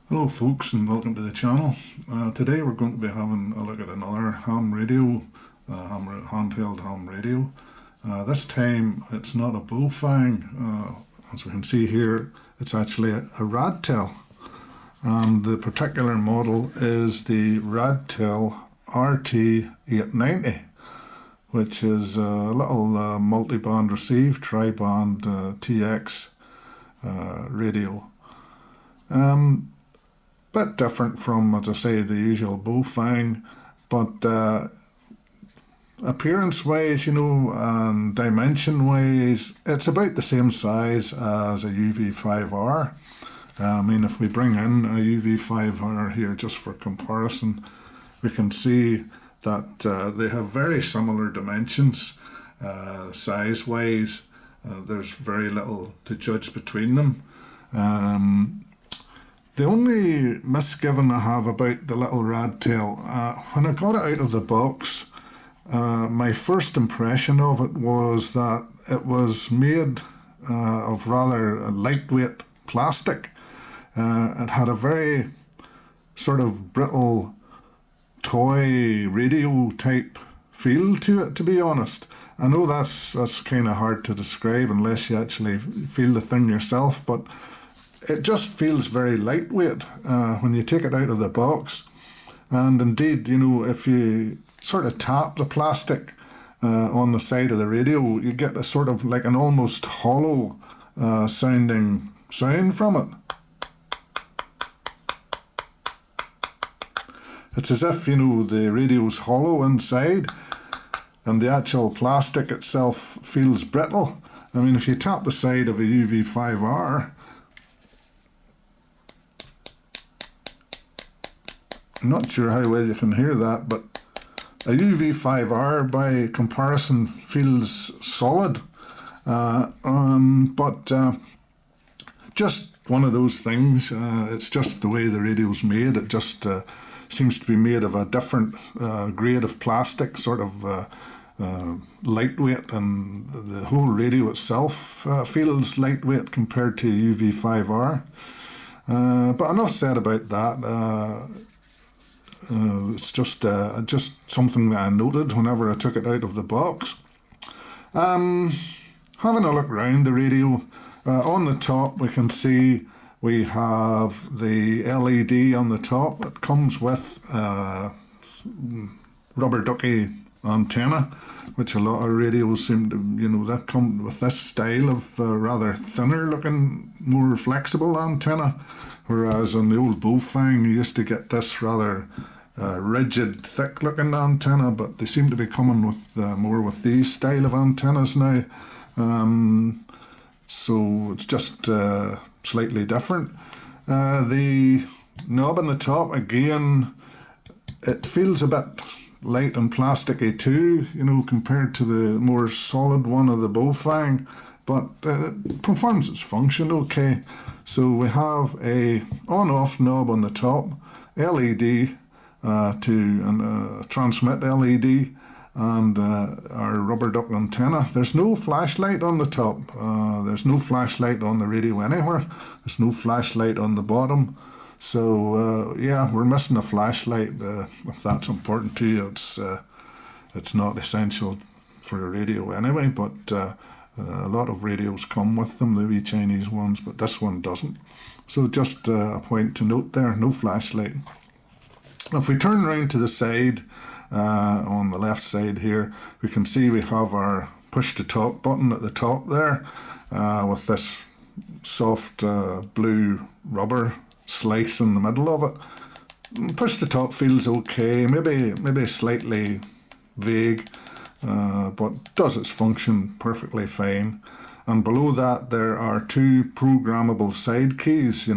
Hello folks, and welcome to the channel. Today we're going to be having a look at another ham radio, handheld ham radio. This time it's not a Bullfang. As we can see here, it's actually a Radtel, and the particular model is the Radtel RT-890, which is a little multi-band receive, tri-band TX radio. Bit different from, as I say, the usual Bullfang, but appearance wise, and dimension wise, it's about the same size as a UV5R. I mean, if we bring in a UV5R here just for comparison, we can see that they have very similar dimensions size wise. There's very little to judge between them. The only misgiving I have about the little Radtel, when I got it out of the box, my first impression of it was that it was made of rather lightweight plastic. It had a very sort of brittle toy radio type feel to it, to be honest. I know that's kind of hard to describe unless you actually feel the thing yourself, but it just feels very lightweight when you take it out of the box. And indeed, if you sort of tap the plastic on the side of the radio, you get a sort of like an almost hollow sounding sound from it. It's as if, the radio's hollow inside and the actual plastic itself feels brittle. I mean, if you tap the side of a UV5R, I'm not sure how well you can hear that, but a UV5R by comparison feels solid. But just one of those things. It's just the way the radio's made. It just seems to be made of a different grade of plastic, sort of lightweight, and the whole radio itself feels lightweight compared to UV5R. But enough said about that. It's just something that I noted whenever I took it out of the box. Having a look around the radio, on the top we can see we have the LED on the top. It comes with rubber ducky antenna, which a lot of radios seem to, that come with this style of rather thinner looking, more flexible antenna. Whereas on the old Bullfang you used to get this rather rigid, thick-looking antenna, but they seem to be coming with more with these style of antennas now. So it's just slightly different. The knob on the top, again, it feels a bit light and plasticky too, compared to the more solid one of the Bullfang, but it performs its function okay. So we have a on-off knob on the top, LED to transmit LED, and our rubber duck antenna. There's no flashlight on the top. There's no flashlight on the radio anywhere. There's no flashlight on the bottom. So yeah, we're missing a flashlight. If that's important to you, it's not essential for a radio anyway, but a lot of radios come with them, the wee Chinese ones, but this one doesn't. So just a point to note there, no flashlight. If we turn around to the side, on the left side here, we can see we have our push to talk button at the top there, with this soft blue rubber slice in the middle of it. Push to talk feels okay, maybe slightly vague, but does its function perfectly fine. And below that there are two programmable side keys,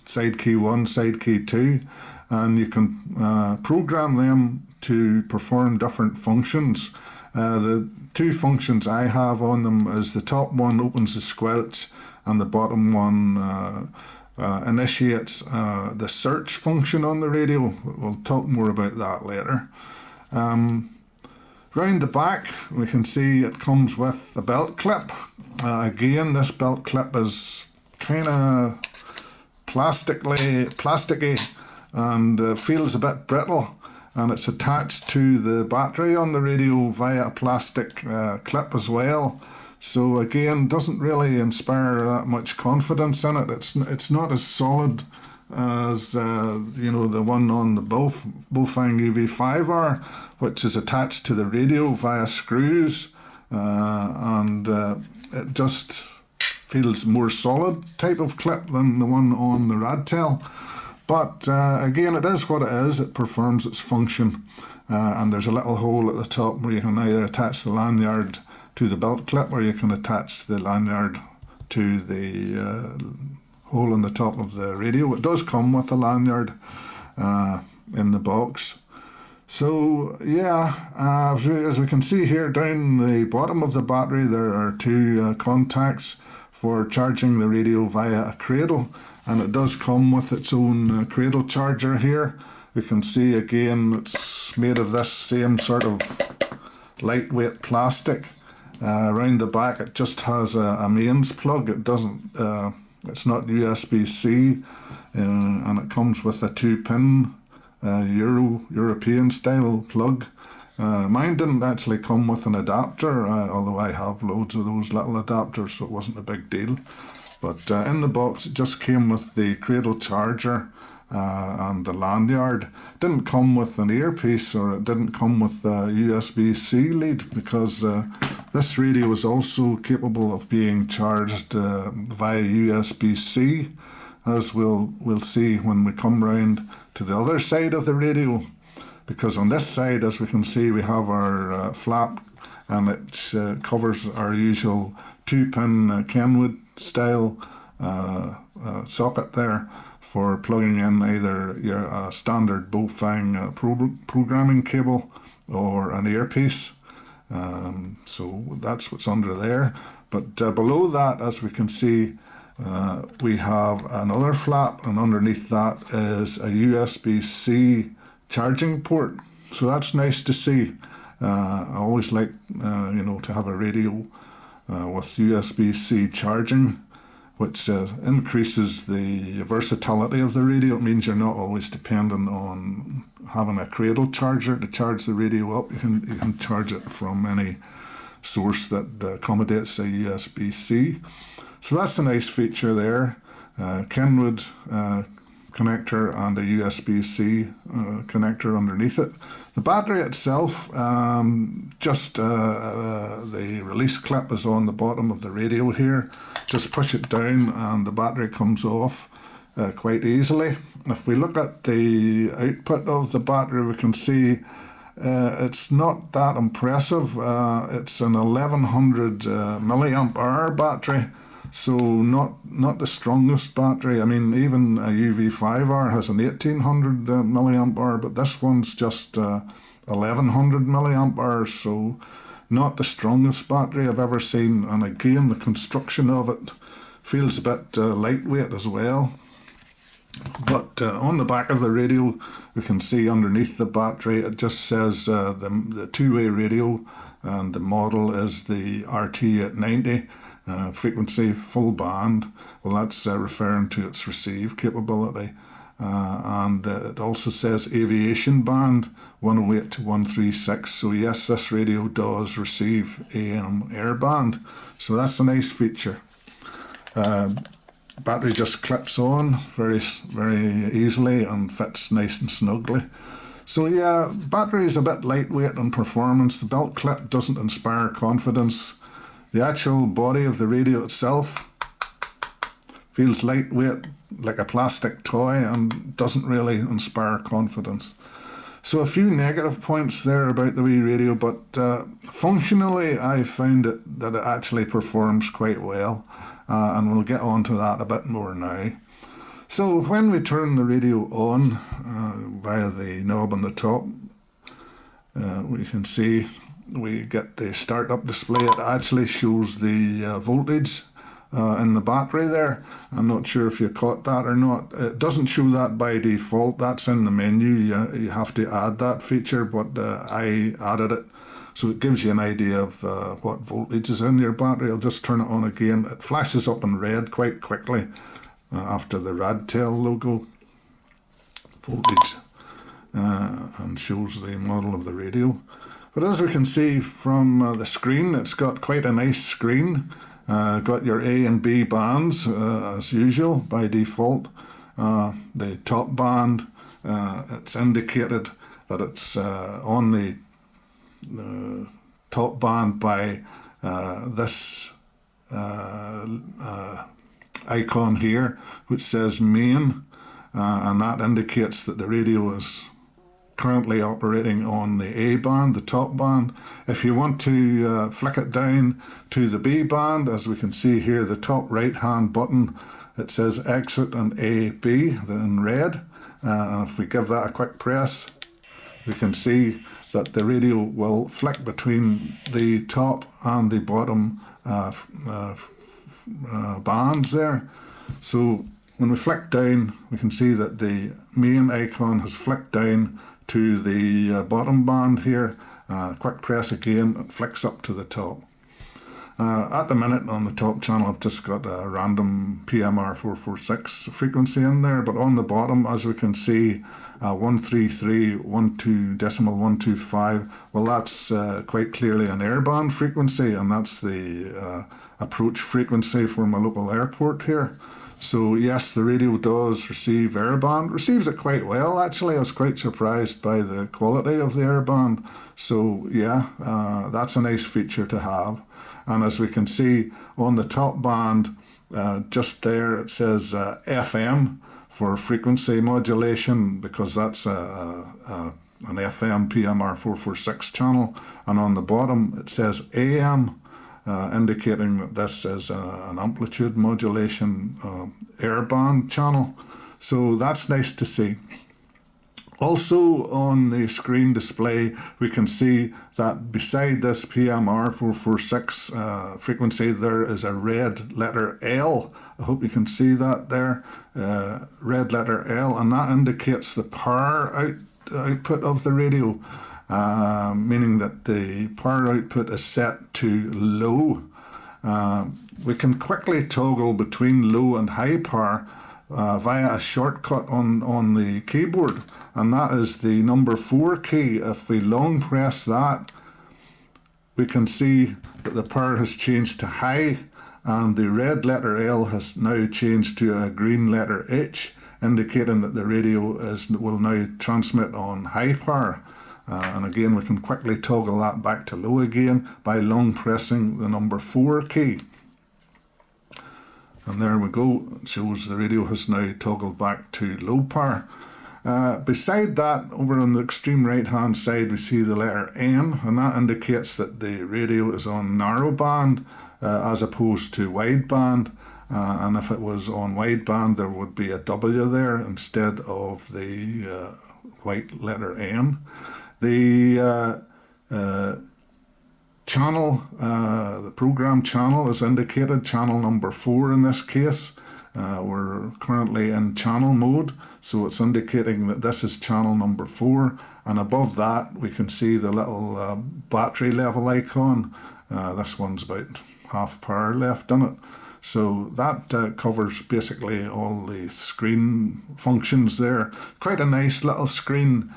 side key 1, side key 2, and you can program them to perform different functions. The two functions I have on them is the top one opens the squelch, and the bottom one initiates the search function on the radio. We'll talk more about that later. Round the back we can see it comes with a belt clip. Again, this belt clip is kind of plasticky and feels a bit brittle, and it's attached to the battery on the radio via a plastic clip as well. So again, doesn't really inspire that much confidence in it. It's not as solid as the one on the Bofang UV5R, which is attached to the radio via screws, and it just feels more solid type of clip than the one on the Radtel. But again, it is what it is. It performs its function, and there's a little hole at the top where you can either attach the lanyard to the belt clip, or you can attach the lanyard to the hole in the top of the radio. It does come with a lanyard in the box. So yeah, as we can see here down the bottom of the battery, there are two contacts for charging the radio via a cradle, and it does come with its own cradle charger here. We can see again it's made of this same sort of lightweight plastic. Around the back it just has a mains plug. It doesn't it's not USB-C, and it comes with a 2-pin European style plug. Mine didn't actually come with an adapter, although I have loads of those little adapters, so it wasn't a big deal. But in the box it just came with the cradle charger and the lanyard. It didn't come with an earpiece, or it didn't come with a USB-C lead, because this radio is also capable of being charged via USB-C, as we'll see when we come round to the other side of the radio. Because on this side, as we can see, we have our flap, and it covers our usual 2-pin Kenwood style socket there for plugging in either your standard Bofang programming cable or an earpiece. So that's what's under there. But below that, as we can see, we have another flap, and underneath that is a USB-C charging port. So that's nice to see. I always like to have a radio with USB-C charging, which increases the versatility of the radio. It means you're not always dependent on having a cradle charger to charge the radio up. You can charge it from any source that accommodates a USB-C. So that's a nice feature there. Kenwood connector and a USB-C connector underneath it. The battery itself, just the release clip is on the bottom of the radio here. Just push it down and the battery comes off quite easily. If we look at the output of the battery, we can see it's not that impressive. It's an 1100 milliamp hour battery, so not the strongest battery. I mean, even a UV5R has an 1800 milliamp hour, but this one's just 1100 milliamp hours, so not the strongest battery I've ever seen. And again, the construction of it feels a bit lightweight as well. But on the back of the radio, we can see underneath the battery, it just says the two-way radio, and the model is the RT-890, frequency full band. Well, that's referring to its receive capability. And it also says aviation band 108 to 136. So yes, this radio does receive AM air band. So that's a nice feature. Battery just clips on very easily and fits nice and snugly. So yeah, battery is a bit lightweight in performance. The belt clip doesn't inspire confidence. The actual body of the radio itself feels lightweight, like a plastic toy, and doesn't really inspire confidence. So a few negative points there about the wee radio, but functionally I found that it actually performs quite well, and we'll get on to that a bit more now. So when we turn the radio on via the knob on the top, we can see we get the startup display. It actually shows the voltage in the battery there. I'm not sure if you caught that or not. It doesn't show that by default. That's in the menu. You have to add that feature, but I added it. So it gives you an idea of what voltage is in your battery. I'll just turn it on again. It flashes up in red quite quickly. after the Radtel logo, voltage, and shows the model of the radio. But as we can see from the screen, it's got quite a nice screen. Got your A and B bands as usual by default. The top band, it's indicated that it's on the top band by this icon here, which says main, and that indicates that the radio is currently operating on the A band, the top band. If you want to flick it down to the B band, as we can see here, the top right hand button, it says exit and AB in red. And if we give that a quick press, we can see that the radio will flick between the top and the bottom bands there. So when we flick down, we can see that the main icon has flicked down to the bottom band here. Quick press again, it flicks up to the top. At the minute on the top channel, I've just got a random PMR 446 frequency in there, but on the bottom, as we can see, 133.12.125. Well, that's quite clearly an airband frequency, and that's the approach frequency for my local airport here. So yes, the radio does receive airband, receives it quite well actually. I was quite surprised by the quality of the airband. So yeah, that's a nice feature to have. And as we can see on the top band, just there it says FM for frequency modulation, because that's an FM PMR 446 channel. And on the bottom it says AM, indicating that this is an amplitude modulation airband channel. So that's nice to see. Also on the screen display, we can see that beside this PMR 446 frequency, there is a red letter L. I hope you can see that there, red letter L, and that indicates the power output of the radio. Meaning that the power output is set to low. We can quickly toggle between low and high power via a shortcut on the keyboard, and that is the number 4 key. If we long press that, we can see that the power has changed to high, and the red letter L has now changed to a green letter H, indicating that the radio will now transmit on high power. And again, we can quickly toggle that back to low again by long pressing the number 4 key. And there we go, it shows the radio has now toggled back to low power. Beside that, over on the extreme right hand side, we see the letter N, and that indicates that the radio is on narrow band as opposed to wide band. And if it was on wide band, there would be a W there instead of the white letter N. The channel, the program channel is indicated, channel number 4 in this case. We're currently in channel mode, so it's indicating that this is channel number 4. And above that, we can see the little battery level icon. This one's about half power left in it. So that covers basically all the screen functions there. Quite a nice little screen.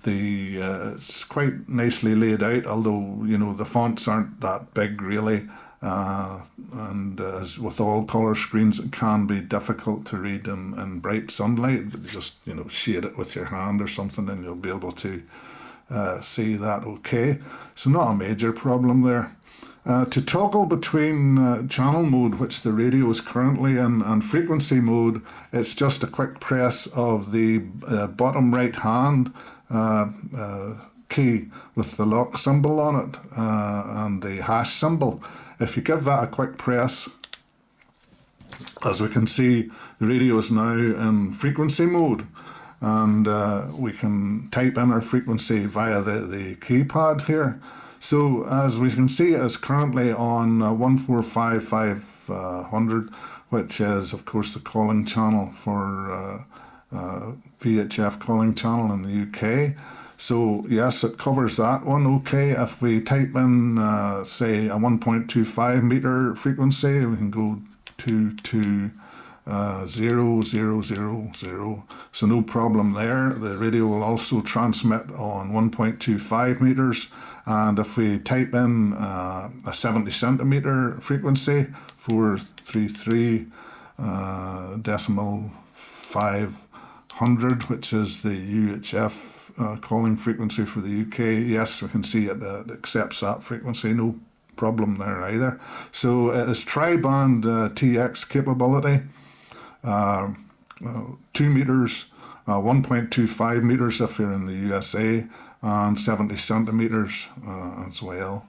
It's quite nicely laid out, although you know the fonts aren't that big really, and as with all colour screens, it can be difficult to read in bright sunlight. But just shade it with your hand or something, and you'll be able to see that okay. So not a major problem there. To toggle between channel mode, which the radio is currently in, and frequency mode, it's just a quick press of the bottom right hand key with the lock symbol on it and the hash symbol. If you give that a quick press, as we can see, the radio is now in frequency mode, and we can type in our frequency via the keypad here. So as we can see, it's currently on 145.500, which is of course the calling channel for VHF calling channel in the UK. So yes, it covers that one okay. If we type in say a 1.25 meter frequency, we can go 220,000. So no problem there. The radio will also transmit on 1.25 meters, and if we type in a 70 centimeter frequency, 433 decimal 500, which is the UHF calling frequency for the UK, yes, we can see it accepts that frequency, no problem there either. So it is tri-band TX capability, 2 meters, 1.25 meters if you're in the USA, and 70 centimeters as well.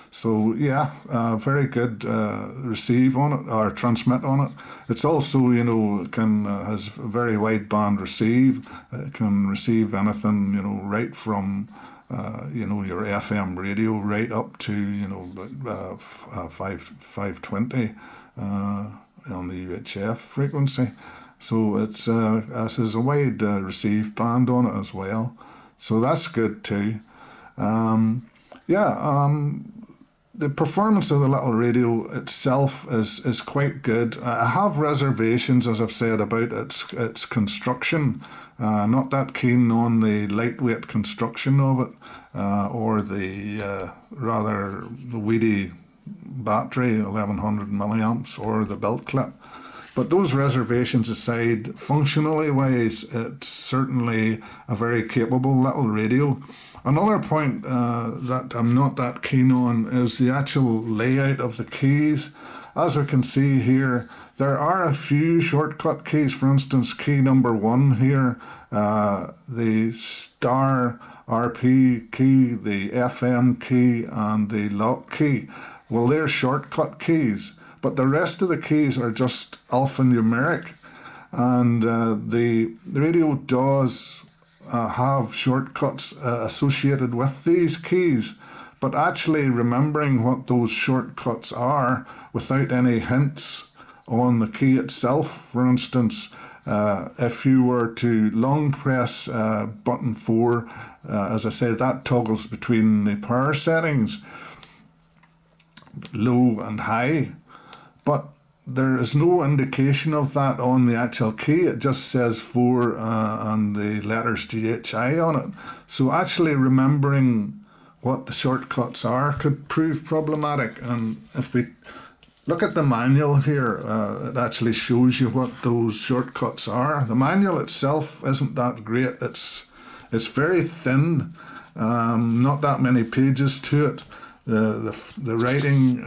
So yeah, very good receive on it, or transmit on it. It's also, you know, has very wide band receive. It can receive anything, you know, right from you know, your FM radio right up to, you know, 520 on the UHF frequency. So it's this is a wide receive band on it as well. So that's good too. The performance of the little radio itself is quite good. I have reservations, as I've said, about its construction. Not that keen on the lightweight construction of it, or the rather weedy battery, 1100 milliamps, or the belt clip. But those reservations aside, functionally wise, it's certainly a very capable little radio. Another point that I'm not that keen on is the actual layout of the keys. As we can see here, there are a few shortcut keys. For instance, key number 1 here, the star RP key, the FM key, and the lock key. Well, they're shortcut keys, but the rest of the keys are just alphanumeric. And the radio does have shortcuts associated with these keys, but actually remembering what those shortcuts are without any hints on the key itself. For instance, if you were to long press button 4, as I say, that toggles between the power settings, low and high, but there is no indication of that on the actual key. It just says 4 and the letters GHI on it. So actually remembering what the shortcuts are could prove problematic. And if we look at the manual here, it actually shows you what those shortcuts are. The manual itself isn't that great. It's very thin, not that many pages to it. The writing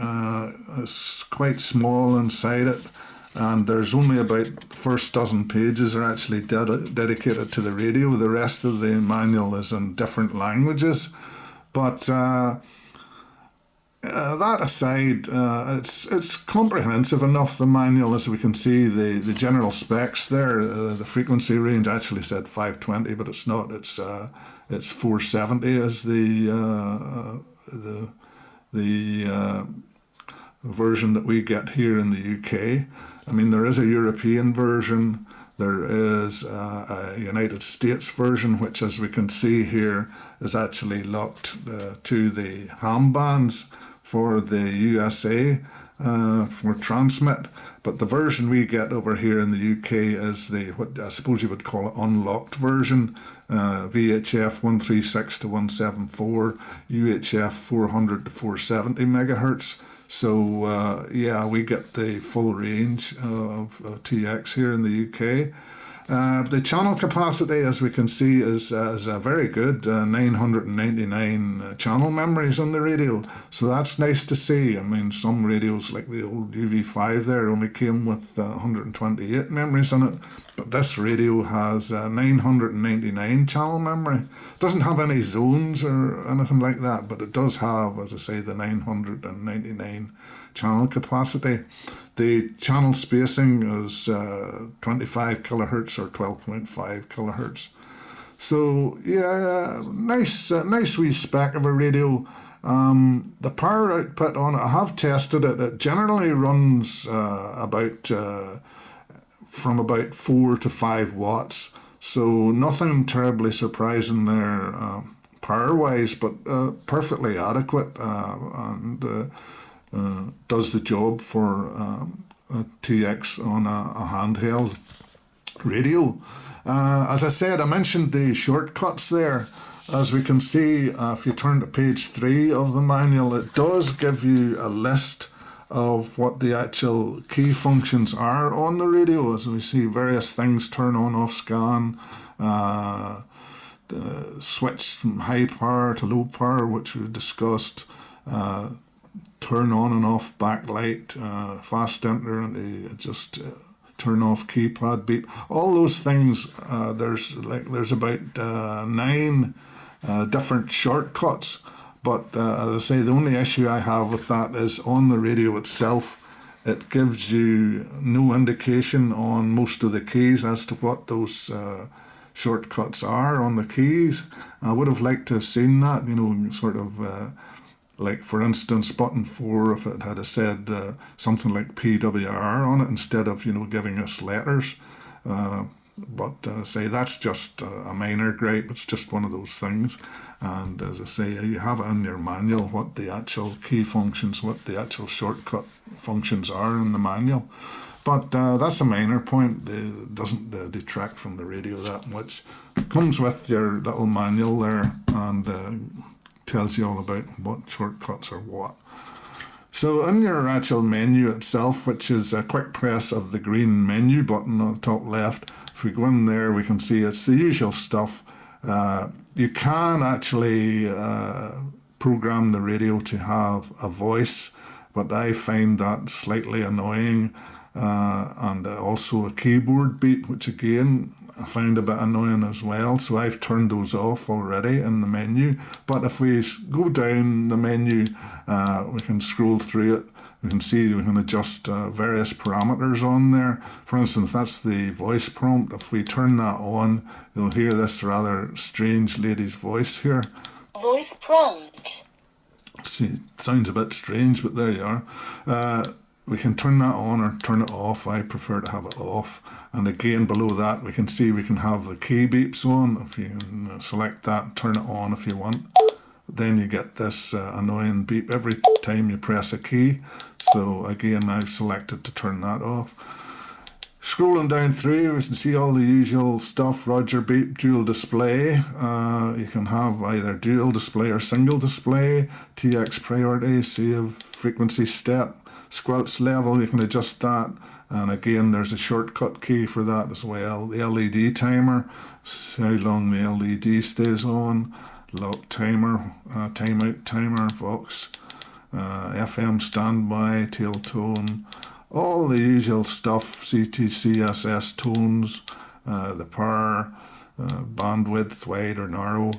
is quite small inside it, and there's only about the first dozen pages are actually dedicated to the radio. The rest of the manual is in different languages. But that aside, it's comprehensive enough, the manual, as we can see the general specs there. The frequency range actually said 520, but it's not. It's 470 as the version that we get here in the UK. I mean, there is a European version, there is a United States version, which, as we can see here, is actually locked to the ham bands for the USA for transmit. But the version we get over here in the UK is what I suppose you would call it, unlocked version, VHF 136 to 174, UHF 400 to 470 megahertz. So yeah, we get the full range of TX here in the UK. The channel capacity, as we can see, is a very good 999 channel memories on the radio. So that's nice to see. I mean, some radios like the old UV5 there only came with 128 memories on it. But this radio has 999 channel memory. It doesn't have any zones or anything like that, but it does have, as I say, the 999 channel capacity. The channel spacing is 25 kilohertz or 12.5 kilohertz. So yeah, nice wee spec of a radio. The power output on it, I have tested it. It generally runs from about 4 to 5 watts. So nothing terribly surprising there power-wise, but perfectly adequate and does the job for a TX on a handheld radio. As I said, I mentioned the shortcuts there. As we can see, if you turn to page 3 of the manual, it does give you a list of what the actual key functions are on the radio. As we see, various things: turn on, off, scan, switch from high power to low power, which we've discussed, turn on and off backlight, fast enter, and just turn off keypad beep. All those things. There's about 9 different shortcuts. But as I say, the only issue I have with that is on the radio itself, it gives you no indication on most of the keys as to what those shortcuts are on the keys. I would have liked to have seen that, sort of like, for instance, button 4, if it had said something like PWR on it instead of, giving us letters. But say that's just a minor gripe. It's just one of those things. And as I say, you have it in your manual what the actual key functions, what the actual shortcut functions are in the manual. But that's a minor point. It doesn't detract from the radio that much. It comes with your little manual there and tells you all about what shortcuts are what. So in your actual menu itself, which is a quick press of the green menu button on the top left, if we go in there, we can see it's the usual stuff. You can actually program the radio to have a voice, but I find that slightly annoying. And also a keyboard beep, which again I find a bit annoying as well. So I've turned those off already in the menu. But if we go down the menu, we can scroll through it. We can see we can adjust various parameters on there. For instance, that's the voice prompt. If we turn that on, you'll hear this rather strange lady's voice here. Voice prompt. See, it sounds a bit strange, but there you are. We can turn that on or turn it off. I prefer to have it off. And again, below that, we can see we can have the key beeps on. If you can select that and turn it on if you want. Then you get this annoying beep every time you press a key. So again, I've selected to turn that off. Scrolling down through, we can see all the usual stuff. Roger beep, dual display. You can have either dual display or single display. TX priority, save frequency step. Squelch level, you can adjust that, and again there's a shortcut key for that as well. The LED timer, how long the LED stays on. Lock timer, timeout timer, Vox, FM standby, tail tone, all the usual stuff. CTCSS tones, the power, bandwidth, wide or narrow.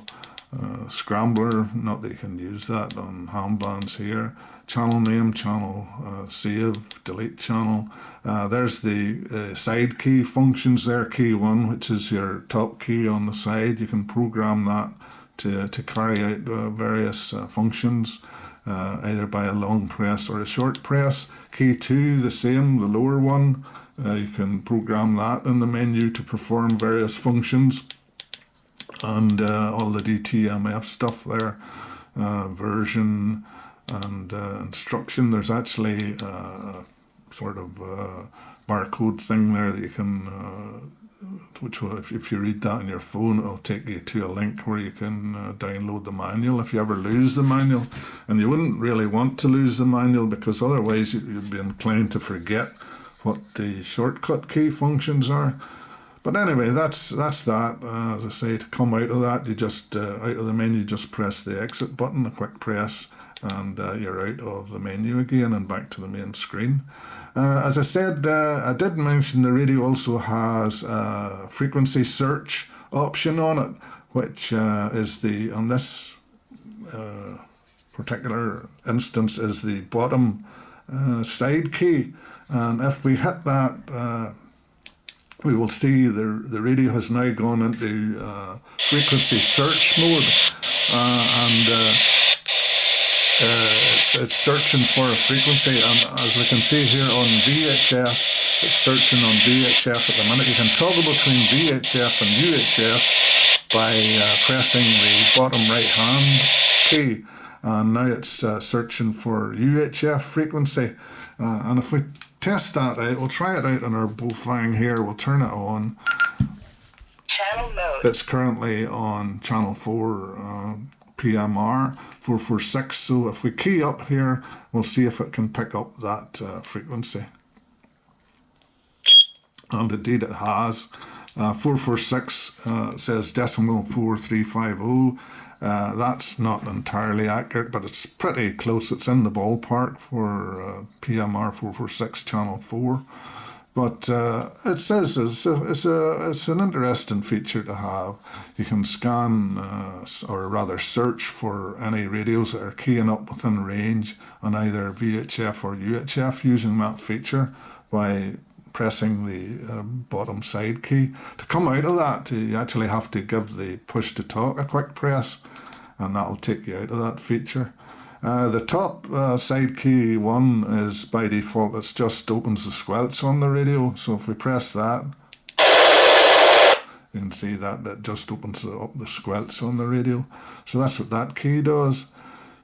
Scrambler, not that you can use that on ham bands here. Channel name, channel save, delete channel. There's the side key functions there. Key 1, which is your top key on the side. You can program that to carry out various functions, either by a long press or a short press. Key 2, the same, the lower one. You can program that in the menu to perform various functions. And all the DTMF stuff there, version and instruction. There's actually a sort of barcode thing there that you can, which will, if you read that on your phone, it'll take you to a link where you can download the manual if you ever lose the manual. And you wouldn't really want to lose the manual, because otherwise you'd be inclined to forget what the shortcut key functions are. But anyway, that's that. As I say, to come out of that, you just, out of the menu, just press the exit button, a quick press, and you're out of the menu again and back to the main screen. As I said, I did mention the radio also has a frequency search option on it, which is on this particular instance, is the bottom side key. And if we hit that, we will see the radio has now gone into frequency search mode, and it's searching for a frequency. And as we can see here on VHF, it's searching on VHF at the minute. You can toggle between VHF and UHF by pressing the bottom right hand key, and now it's searching for UHF frequency. And if we test that out. We'll try it out on our Bofang here. We'll turn it on. Channel mode. It's currently on channel 4 PMR 446. So if we key up here, we'll see if it can pick up that frequency. And indeed it has. 446 says decimal 4350. That's not entirely accurate, but it's pretty close. It's in the ballpark for PMR 446 channel 4. But it says it's an interesting feature to have. You can scan, or rather search for any radios that are keying up within range on either VHF or UHF using that feature by pressing the bottom side key. To come out of that, you actually have to give the push to talk a quick press, and that'll take you out of that feature. The top side key 1 is by default, it just opens the squelch on the radio. So if we press that, you can see that it just opens up the squelch on the radio. So that's what that key does.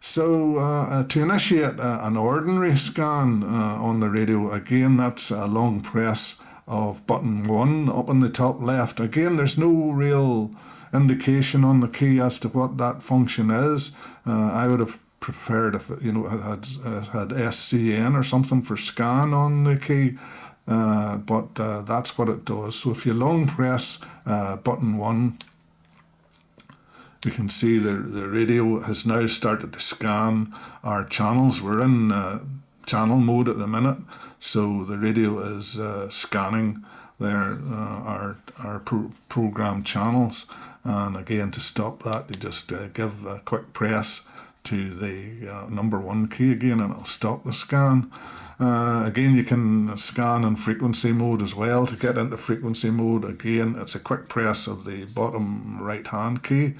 So to initiate an ordinary scan on the radio, again, that's a long press of button 1 up in the top left. Again, there's no real indication on the key as to what that function is. I would have preferred if it, had SCN or something for scan on the key, but that's what it does. So if you long press button 1, we can see the radio has now started to scan our channels. We're in channel mode at the minute, so the radio is scanning our program channels. And again, to stop that, you just give a quick press to the number 1 key again, and it'll stop the scan. Again, you can scan in frequency mode as well. To get into frequency mode, again, it's a quick press of the bottom right hand key,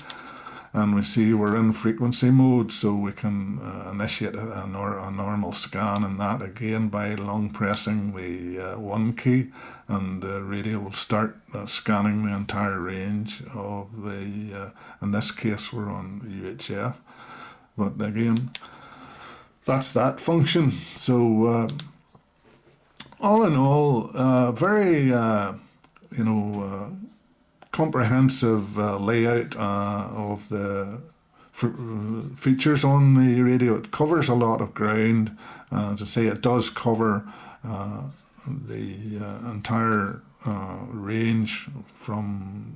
and we see we're in frequency mode, so we can initiate a normal scan in that again by long pressing the 1 key, and the radio will start scanning the entire range of the, in this case we're on UHF. But again, that's that function. So all in all, very comprehensive layout of the features on the radio. It covers a lot of ground. As I say, it does cover the entire range from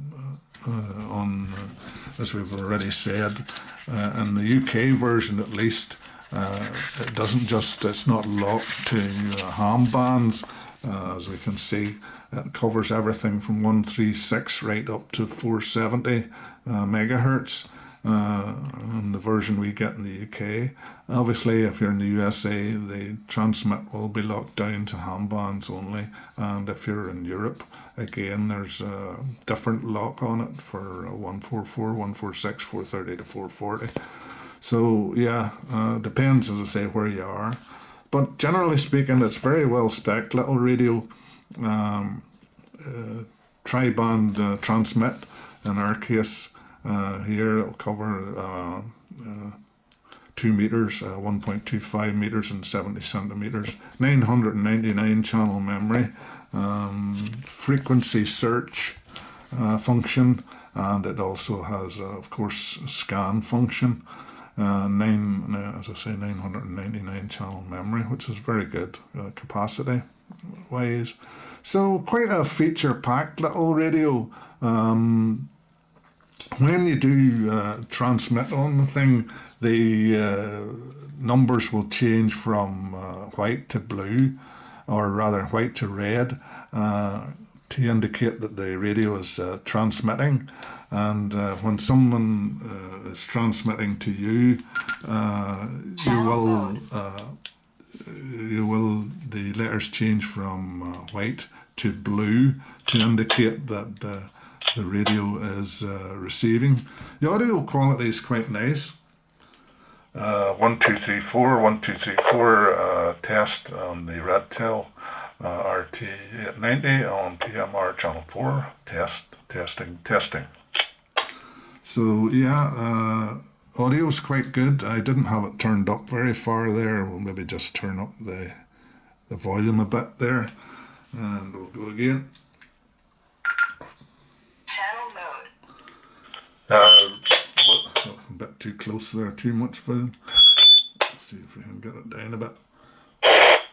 as we've already said, in the UK version at least, it's not locked to ham bands, as we can see. It covers everything from 136 right up to 470 megahertz. And the version we get in the UK. Obviously, if you're in the USA, the transmit will be locked down to ham bands only, and if you're in Europe, again, there's a different lock on it for 144, 146, 430 to 440. So yeah, depends, as I say, where you are. But generally speaking, it's very well spec'd little radio, tri-band transmit in our case. Here it'll cover 2 meters, 1.25 meters and 70 centimeters, 999 channel memory, frequency search function, and it also has, of course, scan function. As I say, 999 channel memory, which is very good capacity wise. So quite a feature-packed little radio. When you do transmit on the thing, the numbers will change from white to blue, or rather white to red, to indicate that the radio is transmitting. And when someone is transmitting to you, the letters change from white to blue to indicate that the radio is receiving. The audio quality is quite nice. 1 2 3 4 1 2 3 4 test on the Radtel RT-890 on PMR channel 4. Testing. So yeah, audio's quite good. I didn't have it turned up very far there. We'll maybe just turn up the the volume a bit there. And we'll go again. Channel mode. A bit too close there, too much volume. Let's see if we can get it down a bit.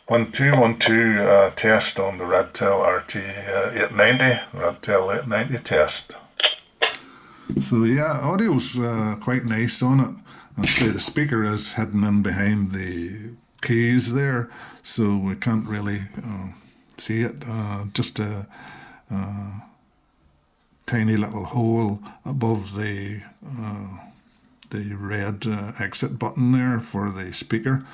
1 2 1 2 test on the Radtel RT-890, Radtel 890 test. So yeah, audio's quite nice on it. Actually, the speaker is hidden in behind the keys there, so we can't really see it. Just a tiny little hole above the red exit button there for the speaker.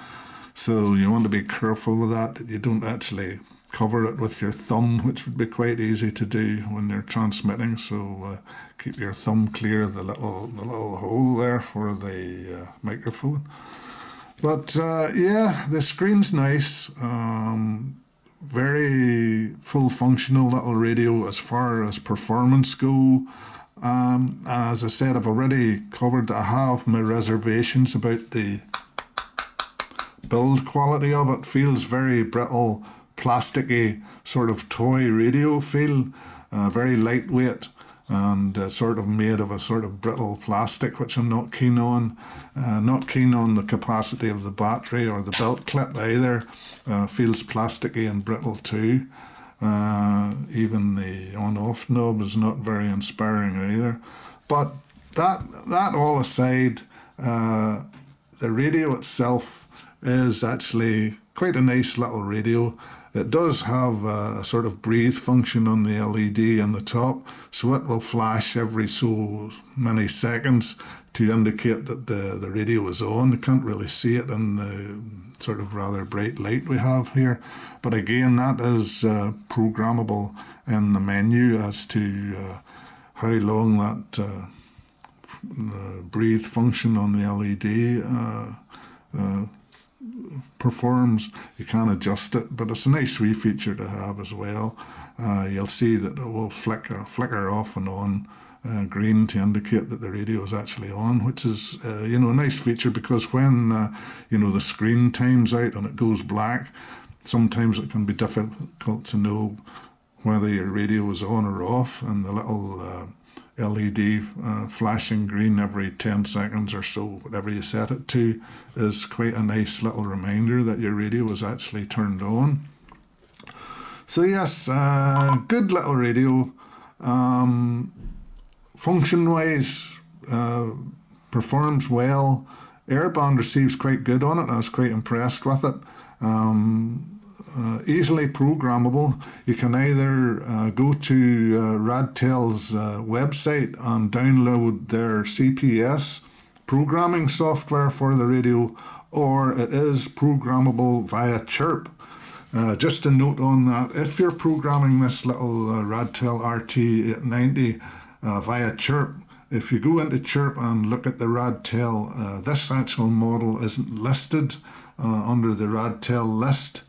So you want to be careful with that you don't actually cover it with your thumb, which would be quite easy to do when you're transmitting. So keep your thumb clear of the little hole there for the microphone. But yeah, the screen's nice. Very full functional little radio as far as performance go. As I said, I've already covered, I have my reservations about the build quality of it. Feels very brittle, plasticky, sort of toy radio feel, very lightweight and sort of made of a sort of brittle plastic, which I'm not keen on. Not keen on the capacity of the battery or the belt clip either. Feels plasticky and brittle too. Even the on-off knob is not very inspiring either. But that all aside, the radio itself is actually quite a nice little radio. It does have a sort of breathe function on the LED in the top, so it will flash every so many seconds to indicate that the radio is on. You can't really see it in the sort of rather bright light we have here, but again, that is programmable in the menu as to how long that breathe function on the LED performs. You can adjust it, but it's a nice wee feature to have as well. You'll see that it will flicker off and on green to indicate that the radio is actually on, which is a nice feature, because when the screen times out and it goes black, sometimes it can be difficult to know whether your radio is on or off, and the little LED flashing green every 10 seconds or so, whatever you set it to, is quite a nice little reminder that your radio is actually turned on. So yes, good little radio. Function-wise, performs well. Airband receives quite good on it. I was quite impressed with it. Easily programmable. You can either go to Radtel's website and download their CPS programming software for the radio, or it is programmable via Chirp. Just a note on that, if you're programming this little Radtel RT-890 via Chirp, if you go into Chirp and look at the Radtel, this actual model isn't listed under the Radtel list.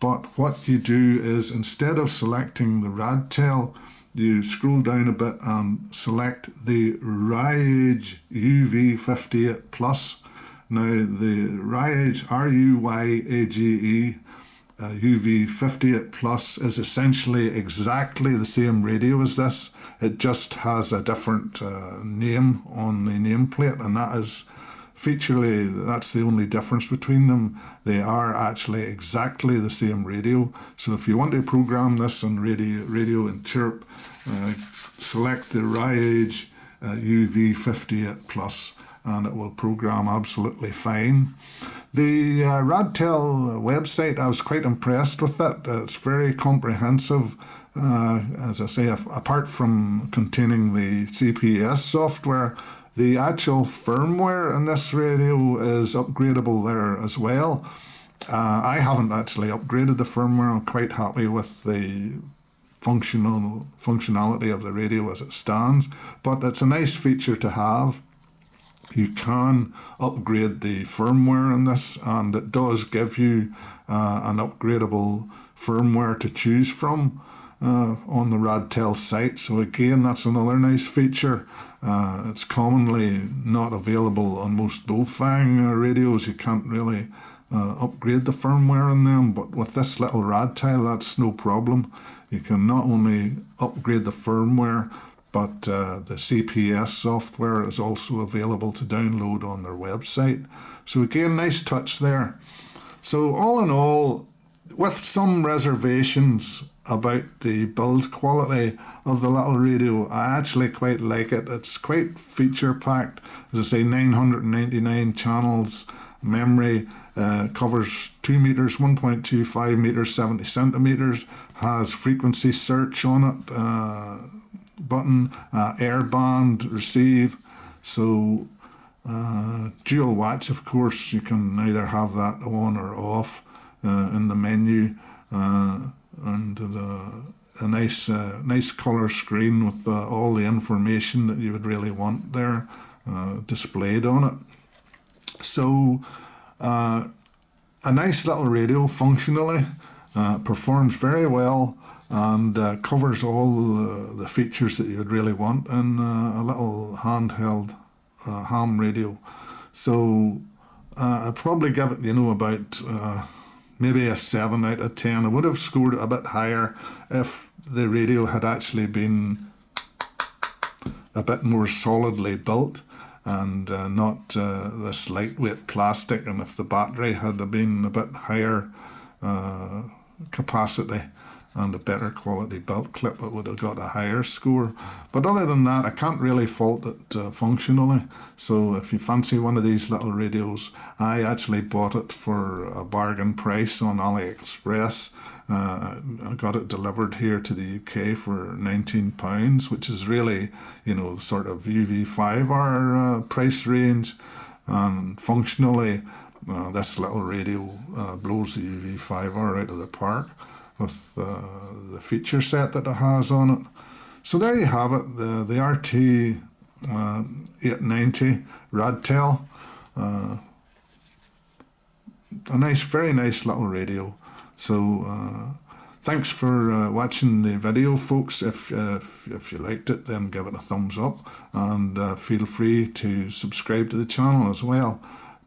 But what you do is, instead of selecting the Radtel, you scroll down a bit and select the Ryage UV58 Plus. Now the Ryage RUYAGE UV58 Plus is essentially exactly the same radio as this. It just has a different name on the nameplate, and that is featurely, that's the only difference between them. They are actually exactly the same radio. So if you want to program this on radio in Chirp, select the Ryage UV58 Plus, and it will program absolutely fine. The Radtel website, I was quite impressed with it. It's very comprehensive. As I say, apart from containing the CPS software, the actual firmware in this radio is upgradable there as well. I haven't actually upgraded the firmware. I'm quite happy with the functionality of the radio as it stands, but it's a nice feature to have. You can upgrade the firmware in this, and it does give you an upgradable firmware to choose from on the Radtel site. So again, that's another nice feature. It's commonly not available on most Bofang radios. You can't really upgrade the firmware on them, but with this little Radtel, that's no problem. You can not only upgrade the firmware, but the CPS software is also available to download on their website. So again, nice touch there. So all in all, with some reservations about the build quality of the little radio, I actually quite like it. It's quite feature packed. As I say, 999 channels, memory, covers 2 meters, 1.25 meters, 70 centimeters, has frequency search on it, button, airband, receive. So dual watch, of course, you can either have that on or off in the menu, and a nice colour screen with all the information that you would really want there displayed on it. So a nice little radio functionally, performs very well, and covers all the features that you would really want in a little handheld ham radio. So I'd probably give it, about maybe a 7 out of 10. I would have scored a bit higher if the radio had actually been a bit more solidly built and not this lightweight plastic, and if the battery had been a bit higher capacity and a better quality belt clip, it would have got a higher score. But other than that, I can't really fault it functionally. So if you fancy one of these little radios, I actually bought it for a bargain price on AliExpress. I got it delivered here to the UK for £19, which is really, sort of UV5R price range. And functionally, this little radio blows the UV5R out of the park with the feature set that it has on it. So there you have it, the RT-890 Radtel. A very nice little radio. So thanks for watching the video, folks. If you liked it, then give it a thumbs up, and feel free to subscribe to the channel as well.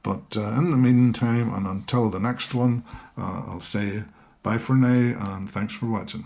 But in the meantime, and until the next one, I'll say bye for now, and thanks for watching.